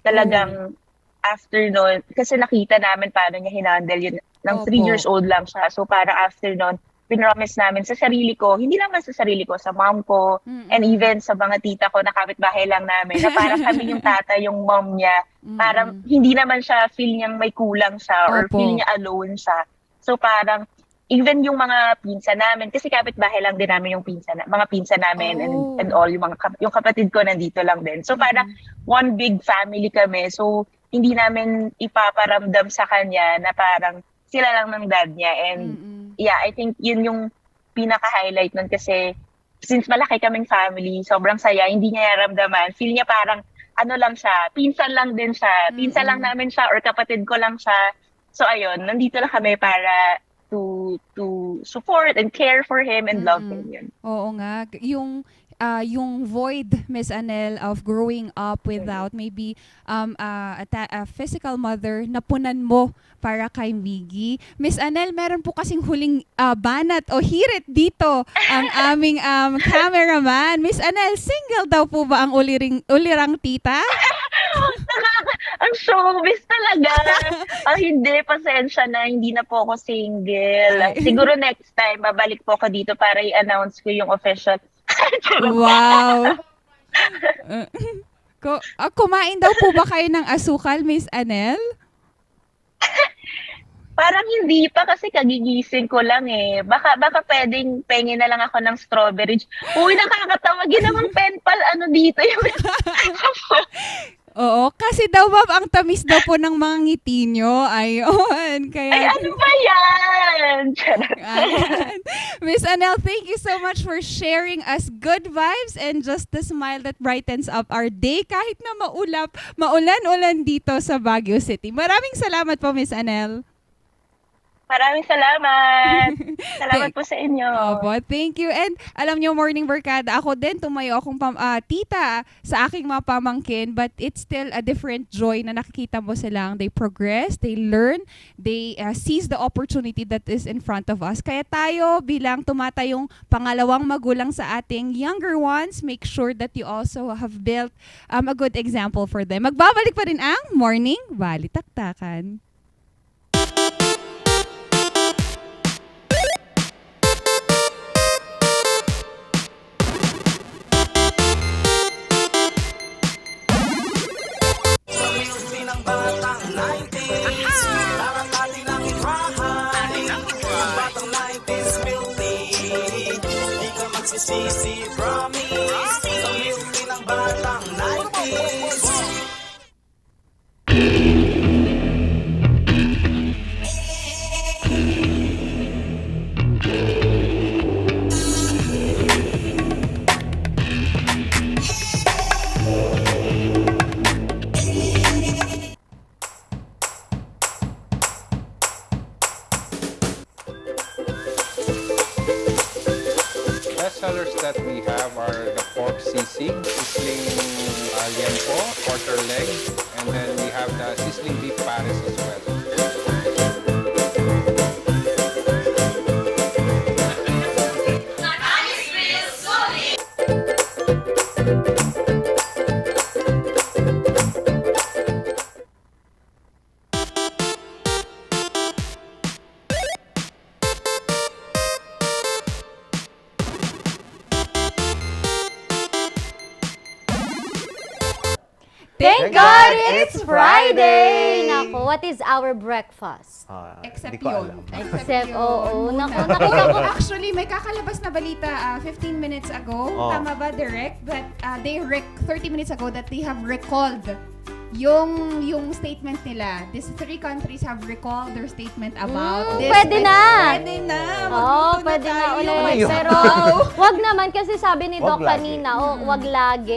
talagang after nun, kasi nakita namin paano niya hinandle yun. Nang 3 years old lang siya. So para after nun, pinromise namin sa sarili ko, hindi naman sa sarili ko, sa mom ko, and even sa mga tita ko na kapitbahay lang namin, na parang kami yung tata, yung mom niya. Parang hindi naman siya feel niyang may kulang siya or feel niya alone siya. So parang, even yung mga pinsan namin, kasi kapitbahay lang din namin yung mga pinsan namin and all, yung kapatid ko nandito lang din. So parang one big family kami. So hindi namin ipaparamdam sa kanya na parang sila lang ng dad niya. And yeah, I think yun yung pinaka-highlight nun, kasi since malaki kaming family, sobrang saya, hindi niya naramdaman. Feel niya parang ano lang siya, pinsan lang din siya. Pinsan lang namin siya or kapatid ko lang siya. So ayun, nandito lang kami para to support and care for him and love him. Yun. Oo nga. Yung void, Miss Anel, of growing up without maybe a physical mother, napunan mo para kay Miggy. Miss Anel, meron po kasing huling banat o hirit dito ang aming cameraman. Miss Anel, single daw po ba ang ulirang tita? Ang showbiz talaga. Hindi, pasensya na, hindi na po ako single. Siguro next time, babalik po ako dito para i-announce ko yung official. Wow! Kumain daw po ba kayo ng asukal, Miss Anel? Parang hindi pa kasi kagigising ko lang eh. Baka pwedeng pengi na lang ako ng strawberry. Uy, nakakatawa. Ginawang penpal, ano dito yung... Oo, kasi daw ma'am, ang tamis daw po ng mga ngiti nyo. Ayun, kaya... Ay, ano ba yan? Ayan. Miss Anel, thank you so much for sharing us good vibes and just the smile that brightens up our day kahit na maulan-ulan dito sa Baguio City. Maraming salamat po, Miss Anel. Maraming salamat. Salamat po sa inyo. Opo, thank you. And alam nyo, Morning Barkada, ako din, tumayo akong tita sa aking mga pamangkin, but it's still a different joy na nakikita mo silang they progress, they learn, they seize the opportunity that is in front of us. Kaya tayo bilang tumatayong pangalawang magulang sa ating younger ones, make sure that you also have built a good example for them. Magbabalik pa rin ang Morning Balitaktakan. Sisi, promise, sa milky ng batang 90s. Sellers that we have are the pork sisig, sizzling liempo, quarter leg, and then we have the sizzling beef pares as well. Thank God it's Friday! Nako, what is our breakfast? Except Di ko yun. alam. Except, oo. muna. Naku, nakita ko. Actually, may kakalabas na balita 15 minutes ago. Oh. Tama ba, Direk? But 30 minutes ago that they have recalled yung statement nila. These 3 countries have recalled their statement about this. Pwede na! Pwede na! Pwede na ulit. Ano yun? Pero, wag naman kasi sabi ni Doc Wag lagi. kanina, wag lagi.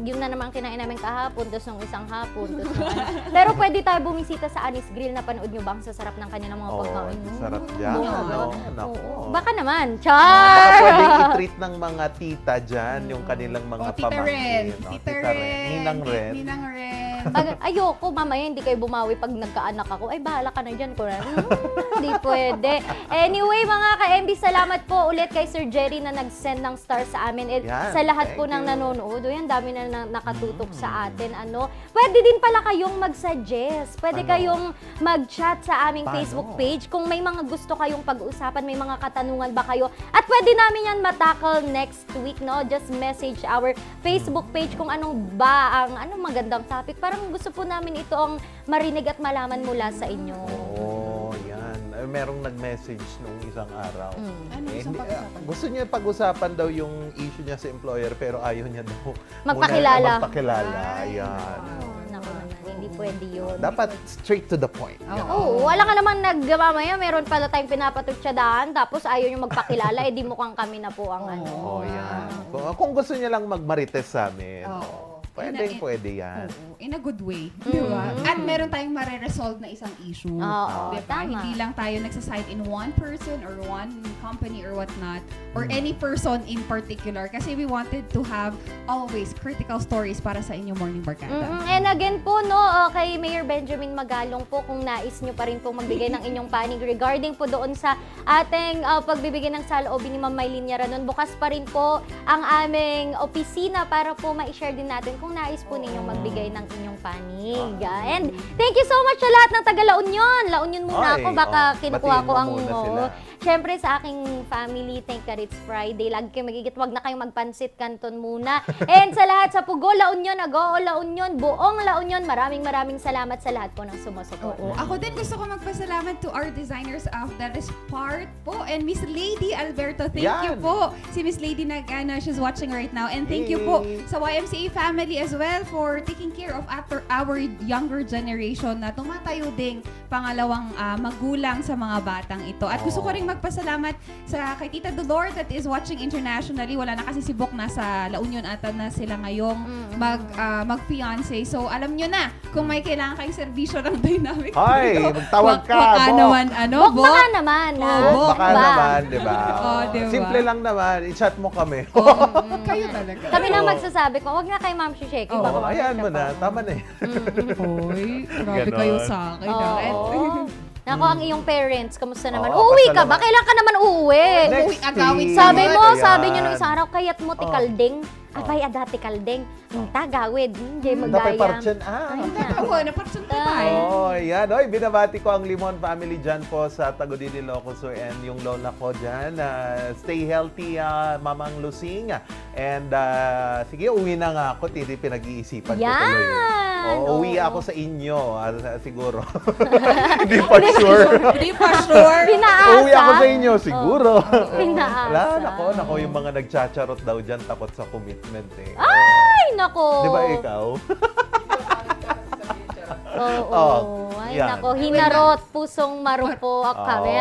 Yun na naman kinain namin kahapon, tapos nung isang hapon, tapos nung ano. Pero pwede tayo bumisita sa Anis Grill. Napanood nyo ba ang sasarap ng kanilang mga pagkain? Sarap dyan. Naku. Baka naman. Baka Char! pwedeng i-treat ng mga tita dyan, yung kanilang mga Tita Ren. pamangkin. Tita Ren. Ninang Ren. Ninang Ren. Ayoko, mamaya hindi kayo bumawi pag nagkaanak ako. Ay, bahala ka na dyan. Hindi pwede. Anyway, mga ka-MB, salamat po ulit kay Sir Jerry na nag-send ng star sa amin. Sa lahat po ng nanonood. Ang dami na nakatutok sa atin. Pwede din pala kayong mag-suggest. Pwede kayong mag-chat sa aming Facebook page. Kung may mga gusto kayong pag-usapan, may mga katanungan ba kayo. At pwede namin yan matackle next week, no? Just message our Facebook page kung anong magandang topic. Parang gusto po namin ito ang marinig at malaman mula sa inyo. Yan. Merong nag-message nung isang araw. Ano isang pag-usapan? Gusto niya pag-usapan daw yung issue niya sa employer pero ayaw niya daw Magpakilala. magpakilala. Ayan. Naku naman, hindi pwede yun. Dapat straight to the point. Wala ka naman nagmamaya, meron pala tayong pinapatutsadahan, tapos ayaw nyo magpakilala, di mukhang kami na po ang Yan. Kung gusto niya lang magmarites sa amin. Pwede yan. In a good way. Di ba? At meron tayong mare-resolve na isang issue. Oo, Diba? tama. Hindi lang tayo nagsaside in one person or one company or whatnot or any person in particular kasi we wanted to have always critical stories para sa inyong Morning Barkada. And again po, kay Mayor Benjamin Magalong po, kung nais nyo pa rin po magbigay ng inyong panig regarding po doon sa ating pagbibigay ng saloobin ni Ma'am Mylene Yaranon, bukas pa rin po ang aming opisina para po ma-share din natin kung nais po ninyong magbigay ng inyong panig. And thank you so much sa lahat ng taga La Union. La Union muna ako, baka kinukuha ko ang Siyempre sa aking family, thank God it's Friday. Lagi kayo magigit, wag na kayong magpansit kanton muna. And sa lahat sa Pugo, La Union, Agoo, La Union, buong La Union, maraming salamat sa lahat po ng sumusuporta. Oo. Ako din gusto ko magpasalamat to our designers of that is part po. And Miss Lady Alberto, thank you po. Si Miss Lady she's watching right now. And thank you po sa YMCA family as well for taking care of our younger generation na tumatayo ding pangalawang magulang sa mga batang ito. At gusto ko rin magpasalamat sa kay Tita Dolor that is watching internationally. Wala na kasi si Bok, nasa La Union ata na sila ngayong mag-fiancé. So alam nyo na, kung may kailangan kayong serbisyo ng Dynamic Ay, Trio, magtawag ka, baka Bok. naman, Bok, baka naman. Baka naman, di ba? Diba? Simple lang naman, i-chat mo kami. Kayo talaga. Kami na magsasabi ko, wag na kay Ma'am Shisheki. Ayan mo na, tama na eh. Hoy, grabe kayo sa akin. Nako, ang iyong parents, kamusta naman? Oo, Uuwi ka ba? Kailan ka naman uuwi? Uuwi agawin. Sabi niyo nung isang araw, kayat mo tikalding. Abay, adati kalding. Tagawid. Hindi magdayam. Napay parchan. Oo, napartsan ka tayo. Yan. Oy, binabati ko ang Limon family dyan po sa Tagudin, Ilocos and yung lola ko dyan. Stay healthy, Mamang Lusing. And sige, uwi na nga ako. Tindi pinag-iisipan ko tuloy. Uwi ako sa inyo, siguro. Hindi pa sure. Hindi pa sure. Pinaasa. Uwi ako sa inyo, siguro. Pinaasa. Nako, yung mga nagchacharot daw dyan takot sa commitment eh. Ay, nako. Di ba ikaw? Ay, nako. Hinarot, pusong marupok kami.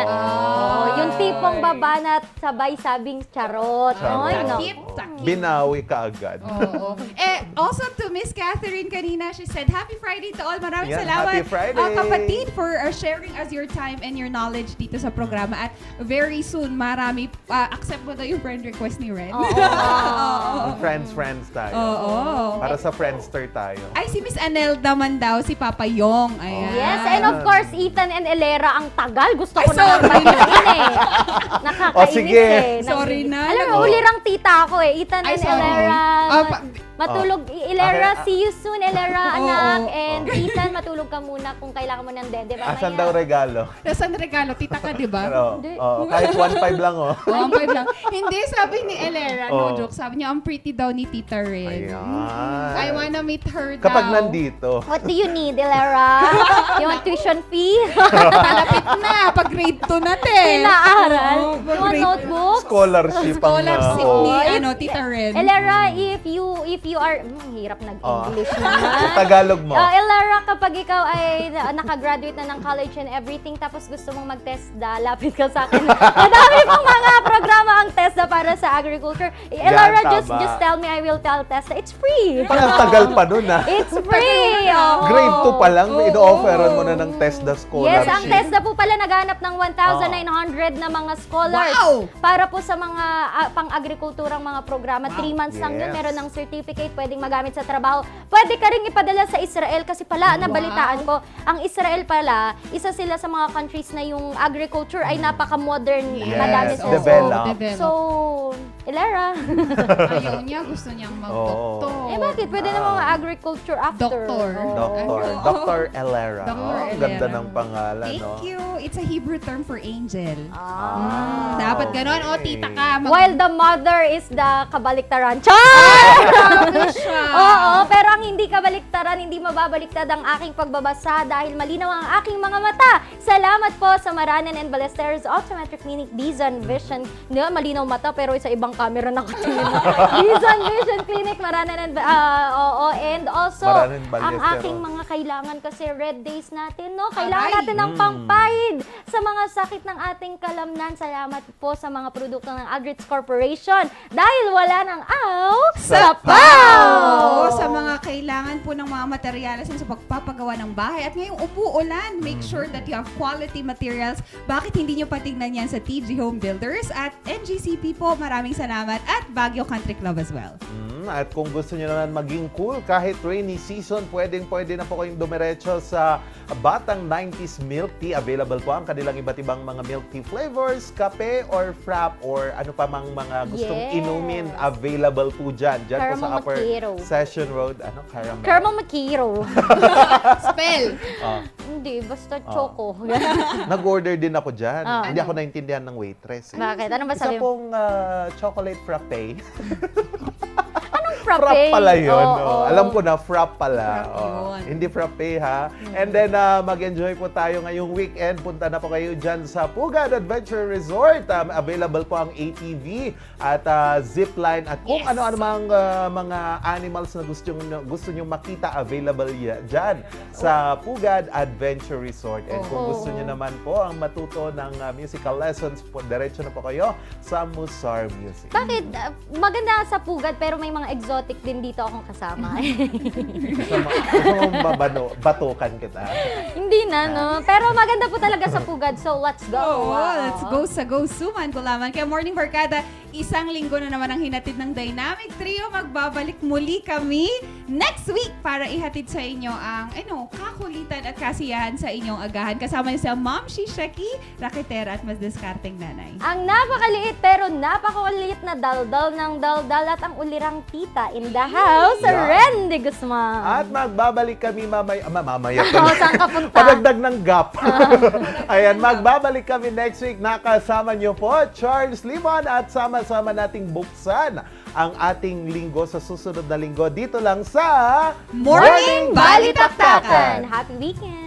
Yung tipong baba na sabay sabing charot. Ay, nako. Binawi ka agad. Also to Miss Catherine kanina, she said, Happy Friday to all. Maraming salamat. Happy Friday. Kapatid, for sharing us your time and your knowledge dito sa programa. At very soon, marami, accept mo na yung friend request ni Ren. Friends tayo. Para sa Friendster tayo. Ay, si Miss Anelda man daw, si Papa Yong. Ayan. Yes, and of course, Ethan and Elera, ang tagal. Gusto ko na magpapalin eh. Nakakainis eh. Sorry na. Alam mo, ulirang tita ako eh. Ethan and Elera. Matulog. Elera, see you soon, Elera, anak. And Ethan, matulog ka muna kung kailangan mo ng dede. Asan daw regalo? Asan regalo? Tita ka, di ba? Kahit 1.5 lang, 1.5 lang. Hindi, sabi ni Elera, no joke. Sabi niya, ang pretty daw ni Tita Ren. I wanna meet her daw. Kapag nandito. What do you need, Elera? You want tuition fee? Malapit na. Pag grade 2 natin. Pinaaral. You want notebook? Scholarship ni Tita Ren. Elera, if you are, hirap nag-English naman. Tagalog mo. Elera, kapag ikaw ay nakagraduate na ng college and everything, tapos gusto mong mag-TESDA, lapit ka sa akin. Madami pang mga programa ang TESDA para sa agriculture. Elera, just tell me, I will tell TESDA. It's free. Parang tagal pa nun It's free. Grade 2 pa lang, ino-offeran mo na ng TESDA scholarship. Yes, ang TESDA po pala naghanap ng 1,900 na mga scholars. Para po sa mga pang-agrikulturang mga programa. 3 months lang yun. Meron ng certificate, pwedeng magamit sa trabaho. Pwede ka rin ipadala sa Israel kasi pala, nabalitaan ko, ang Israel pala, isa sila sa mga countries na yung agriculture ay napaka-modern. Madami sila. Develop. So, Elera. Ayaw niya, gusto niyang mag-doktor. Bakit? Pwede na mga agriculture after. Dr. Elera. Ganda ng pangalan. Thank you. It's a Hebrew term for angel. Dapat ganon. Tita ka. While the mother is the kabaliktaran. Char! Oo, pero ang hindi kabaliktaran, hindi mababaliktad ang aking pagbabasa dahil malinaw ang aking mga mata. Salamat po sa Maranan and Ballesteros Optometric Clinic, Vision Vision. Hindi malinaw mata pero sa ibang camera nakatingin. Vision Vision Clinic, Maranan and and also ang aking mga kailangan kasi red days natin, no? Kailangan natin ng pangpahid sa mga sakit ng ating kalamnan. Salamat po sa mga produkto ng Agrits Corporation dahil wala nang sa PAW! Sa mga kailangan po ng mga materyales sa pagpapagawa ng bahay. At ngayong umuulan, make sure that you have quality materials. Bakit hindi nyo patignan yan sa TG Home Builders at NGCP po. Maraming salamat at Baguio Country Club as well. At kung gusto nyo naman maging cool kahit rainy season, pwede na po kayong dumiretso sa Batang 90s Milk Tea. Available po ang kanilang iba't ibang mga milk tea flavors, kape or frap or ano pa mang mga gustong inumin. Available po dyan. Dyan po sa Upper Session Road. Ano? Caramel Macchiato. Spell. Hindi, basta choco. Nag-order din ako dyan. Hindi ako naintindihan ng waitress. Bakit? Ano ba sabi Isa pong chocolate frappe. Frappe. Frap pala yun. Oo. Alam ko na, frap pala. Frap yun. Hindi frappe, ha? And then, mag-enjoy po tayo ngayong weekend. Punta na po kayo dyan sa Pugad Adventure Resort. Available po ang ATV at zipline. At kung ano-ano mga animals na gusto nyo makita, available dyan sa Pugad Adventure Resort. And kung gusto nyo naman po ang matuto ng musical lessons, diretso na po kayo sa Musar Music. Bakit? Maganda sa Pugad pero may mga exotic din dito akong kasama. Gusto mo batukan kita? Hindi na, no? Pero maganda po talaga sa Pugad, so let's go. Let's go sa Go Suman, Kulaman. Kaya Morning Barkada, isang linggo na naman ang hinatid ng Dynamic Trio. Magbabalik muli kami next week para ihatid sa inyo ang kakulitan at kasiyahan sa inyong agahan. Kasama niyo si Ma'am Shishaki, Raketera at mas diskarteng nanay. Ang napakaliit pero napakakulit na daldal ng daldal at ang ulirang tita in the house, Randy Guzman. At magbabalik kami mamaya. Saan ka punta? Padagdag ng gap. Ayan, magbabalik kami next week. Nakasama niyo po Charles Limon at sama-sama nating buksan ang ating linggo sa susunod na linggo dito lang sa Morning Balitaktakan. Happy weekend!